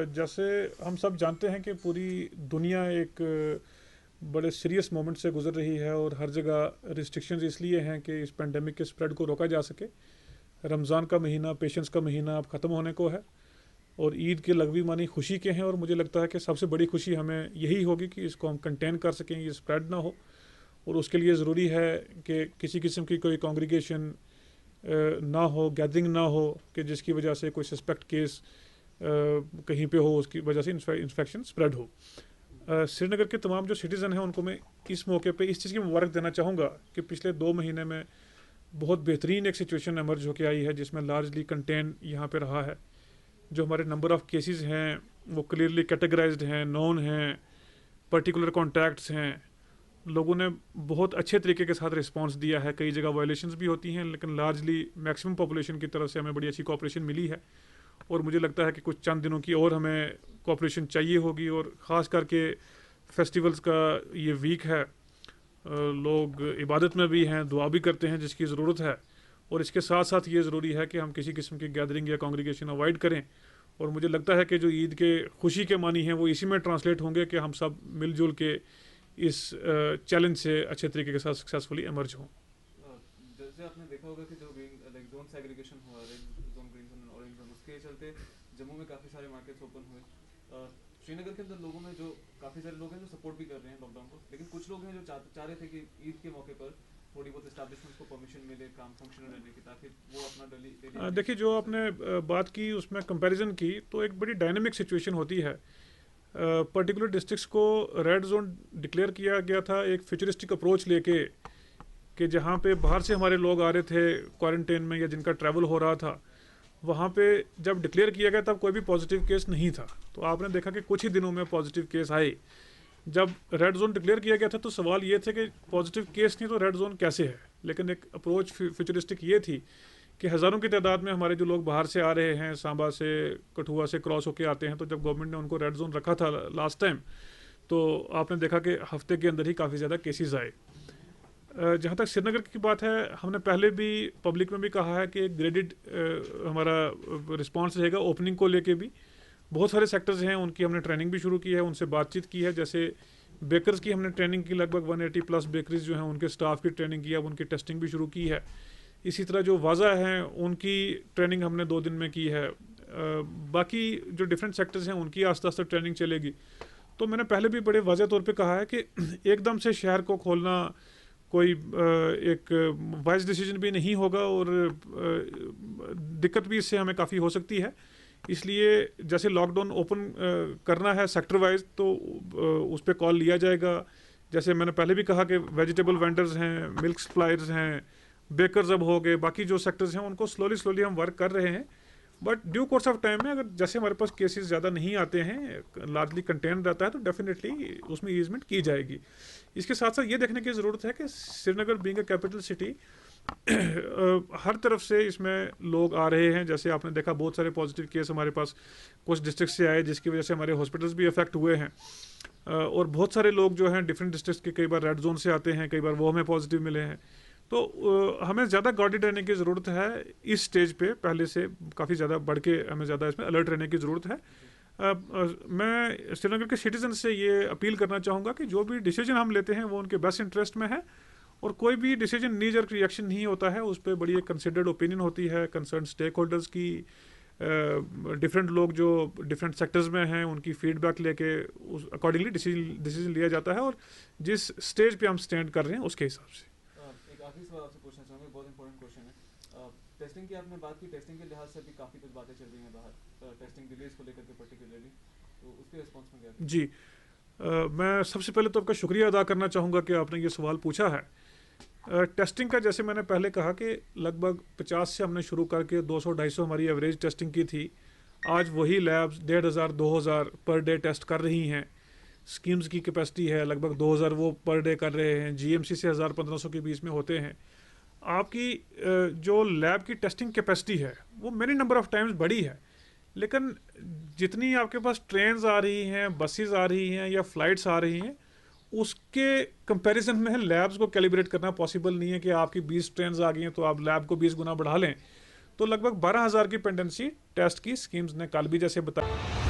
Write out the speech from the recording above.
जैसे हम सब जानते हैं कि पूरी दुनिया एक बड़े सीरियस मोमेंट से गुजर रही है और हर जगह रिस्ट्रिक्शंस इसलिए हैं कि इस पेंडेमिक के स्प्रेड को रोका जा सके। रमज़ान का महीना, पेशेंस का महीना अब ख़त्म होने को है और ईद के लगवी मानी खुशी के हैं, और मुझे लगता है कि सबसे बड़ी खुशी हमें यही होगी कि इसको हम कंटेन कर सकें, ये स्प्रेड ना हो। और उसके लिए ज़रूरी है कि किसी किस्म की कोई कॉन्ग्रीगेशन ना हो, गैदरिंग ना हो कि जिसकी वजह से कोई सस्पेक्ट केस कहीं पे हो, उसकी वजह से इन्फेक्शन स्प्रेड हो। श्रीनगर के तमाम जो सिटीज़न हैं उनको मैं इस मौके पे इस चीज़ की मुबारक देना चाहूँगा कि पिछले 2 महीने में बहुत बेहतरीन एक सिचुएशन एमर्ज होकर आई है जिसमें लार्जली कंटेन यहाँ पे रहा है। जो हमारे नंबर ऑफ़ केसेस हैं वो क्लियरली कैटेगराइज्ड हैं, नोन हैं, पर्टिकुलर कॉन्टैक्ट्स हैं। लोगों ने बहुत अच्छे तरीके के साथ रिस्पांस दिया है। कई जगह वायलेशंस भी होती हैं, लेकिन लार्जली मैक्सिमम पॉपुलेशन की तरफ से हमें बड़ी अच्छी कोऑपरेशन मिली है। और मुझे लगता है कि कुछ चंद दिनों की और हमें कोऑपरेशन चाहिए होगी, और ख़ास करके फेस्टिवल्स का ये वीक है, लोग इबादत में भी हैं, दुआ भी करते हैं जिसकी ज़रूरत है। और इसके साथ साथ ये ज़रूरी है कि हम किसी किस्म की गैदरिंग या कॉन्ग्रीगेशन अवॉइड करें। और मुझे लगता है कि जो ईद के खुशी के मानी हैं वो इसी में ट्रांसलेट होंगे कि हम सब मिलजुल के इस चैलेंज से अच्छे तरीके के साथ सक्सेसफुली एमर्ज हों। जैसे आपने देखा होगा कि जो लाइक जोन सेग्रीगेशन हुआ, red zone, green zone, orange zone, उसके चलते जम्मू में काफ़ी सारे मार्केट्स ओपन हुए। श्रीनगर के अंदर लोगों में जो काफ़ी सारे लोग हैं जो सपोर्ट भी कर रहे हैं लॉकडाउन को, लेकिन कुछ लोग हैं जो चाह रहे थे कि ईद के मौके पर थोड़ी बहुत एस्टैब्लिशमेंट्स को परमिशन मिले काम फंक्शनल रहने की, ताकि वो अपना डेली देखिए, जो आपने बात की उसमें कंपैरिजन की, तो एक बड़ी डायनेमिक सिचुएशन होती है। पर्टिकुलर डिस्ट्रिक्ट्स को रेड जोन डिक्लेयर किया गया था एक फ्यूचरिस्टिक अप्रोच लेके कि जहाँ पे बाहर से हमारे लोग आ रहे थे क्वारंटाइन में या जिनका ट्रैवल हो रहा था, वहाँ पे जब डिक्लेयर किया गया तब कोई भी पॉजिटिव केस नहीं था। तो आपने देखा कि कुछ ही दिनों में पॉजिटिव केस आए। जब रेड जोन डिक्लेयर किया गया था तो सवाल ये थे कि पॉजिटिव केस नहीं तो रेड जोन कैसे है। लेकिन एक अप्रोच फ्यूचरिस्टिक ये थी कि हज़ारों की तादाद में हमारे जो लोग बाहर से आ रहे हैं, सांबा से, कठुआ से क्रॉस होके आते हैं, तो जब गवर्नमेंट ने उनको रेड जोन रखा था लास्ट टाइम, तो आपने देखा कि हफ्ते के अंदर ही काफ़ी ज़्यादा केसेस आए। जहाँ तक श्रीनगर की बात है, हमने पहले भी पब्लिक में भी कहा है कि ग्रेडेड हमारा रिस्पॉन्स रहेगा ओपनिंग को लेके भी। बहुत सारे सेक्टर्स हैं उनकी हमने ट्रेनिंग भी शुरू की है, उनसे बातचीत की है। जैसे बेकर्स की हमने ट्रेनिंग की, लगभग 180+ बेकरीज जो हैं उनके स्टाफ की ट्रेनिंग की, अब उनकी टेस्टिंग भी शुरू की है। इसी तरह जो वाजा हैं उनकी ट्रेनिंग हमने 2 दिन में की है। बाकी जो डिफरेंट सेक्टर्स हैं उनकी आस्ते आस्ते ट्रेनिंग चलेगी। तो मैंने पहले भी बड़े वाज़ेह तौर पे कहा है कि एकदम से शहर को खोलना कोई एक वाइज डिसीजन भी नहीं होगा, और दिक्कत भी इससे हमें काफ़ी हो सकती है। इसलिए जैसे लॉकडाउन ओपन करना है सेक्टर वाइज, तो उस पर कॉल लिया जाएगा। जैसे मैंने पहले भी कहा कि वेजिटेबल वेंडर्स हैं, मिल्क सप्लायर्स हैं, बेकर्स अब हो गए, बाकी जो सेक्टर्स हैं उनको स्लोली हम वर्क कर रहे हैं। But due course of time में अगर जैसे हमारे पास केसेस ज़्यादा नहीं आते हैं, लार्जली कंटेन रहता है, तो डेफिनेटली उसमें ईजमेंट की जाएगी। इसके साथ साथ ये देखने की ज़रूरत है कि Srinagar being a capital city हर तरफ से इसमें लोग आ रहे हैं। जैसे आपने देखा बहुत सारे पॉजिटिव केस हमारे पास कुछ डिस्ट्रिक्ट से आए, जिसकी वजह से हमारे हॉस्पिटल्स भी अफेक्ट हुए हैं। और बहुत सारे लोग जो हैं डिफरेंट डिस्ट्रिक्ट के कई बार रेड जोन से आते हैं, कई बार वो हमें पॉजिटिव मिले हैं। तो हमें ज़्यादा गार्डेड रहने की ज़रूरत है इस स्टेज पे, पहले से काफ़ी ज़्यादा बढ़ के हमें ज़्यादा इसमें अलर्ट रहने की ज़रूरत है। मैं श्रीनगर के सिटीज़न से ये अपील करना चाहूँगा कि जो भी डिसीजन हम लेते हैं वो उनके बेस्ट इंटरेस्ट में है, और कोई भी डिसीजन नी जर्क रिएक्शन नहीं होता है, उस पर बड़ी एक कंसिडर्ड ओपिनियन होती है कंसर्न स्टेक होल्डर्स की। डिफरेंट लोग जो डिफरेंट सेक्टर्स में हैं उनकी फीडबैक लेके उस अकॉर्डिंगली डिसीजन लिया जाता है, और जिस स्टेज पे हम स्टैंड कर रहे हैं उसके हिसाब से। एक आखिरी सवाल आपसे पूछना चाहूँगा, बहुत इंपॉर्टेंट क्वेश्चन है। टेस्टिंग की आपने बात की, टेस्टिंग के लिहाज से भी काफ़ी कुछ बातें चल रही हैं बाहर, टेस्टिंग डिलेज को लेकर के पर्टिकुलरली, तो उसके रिस्पॉन्स में क्या जी, मैं सबसे पहले तो आपका शुक्रिया अदा करना चाहूँगा कि आपने ये सवाल पूछा है। टेस्टिंग का जैसे मैंने पहले कहा कि लगभग 50 से हमने शुरू करके 200-250 हमारी एवरेज टेस्टिंग की थी। आज वही लैब्स 1500-2000 पर डे टेस्ट कर रही हैं। स्कीम्स की कैपेसिटी है लगभग 2000 वो पर डे कर रहे हैं। जीएमसी से 1000-1500 के बीच में होते हैं। आपकी जो लैब की टेस्टिंग कैपेसिटी है वो मेनी नंबर ऑफ टाइम्स बड़ी है, लेकिन जितनी आपके पास ट्रेन्स आ रही हैं, बसेस आ रही हैं या फ़्लाइट्स आ रही हैं, उसके कंपैरिजन में लैब्स को कैलिब्रेट करना पॉसिबल नहीं है कि आपकी 20 ट्रेन्स आ गई हैं तो आप लैब को 20 गुना बढ़ा लें। तो लगभग 12,000 की पेंडेंसी टेस्ट की स्कीम्स ने कल भी जैसे बताया।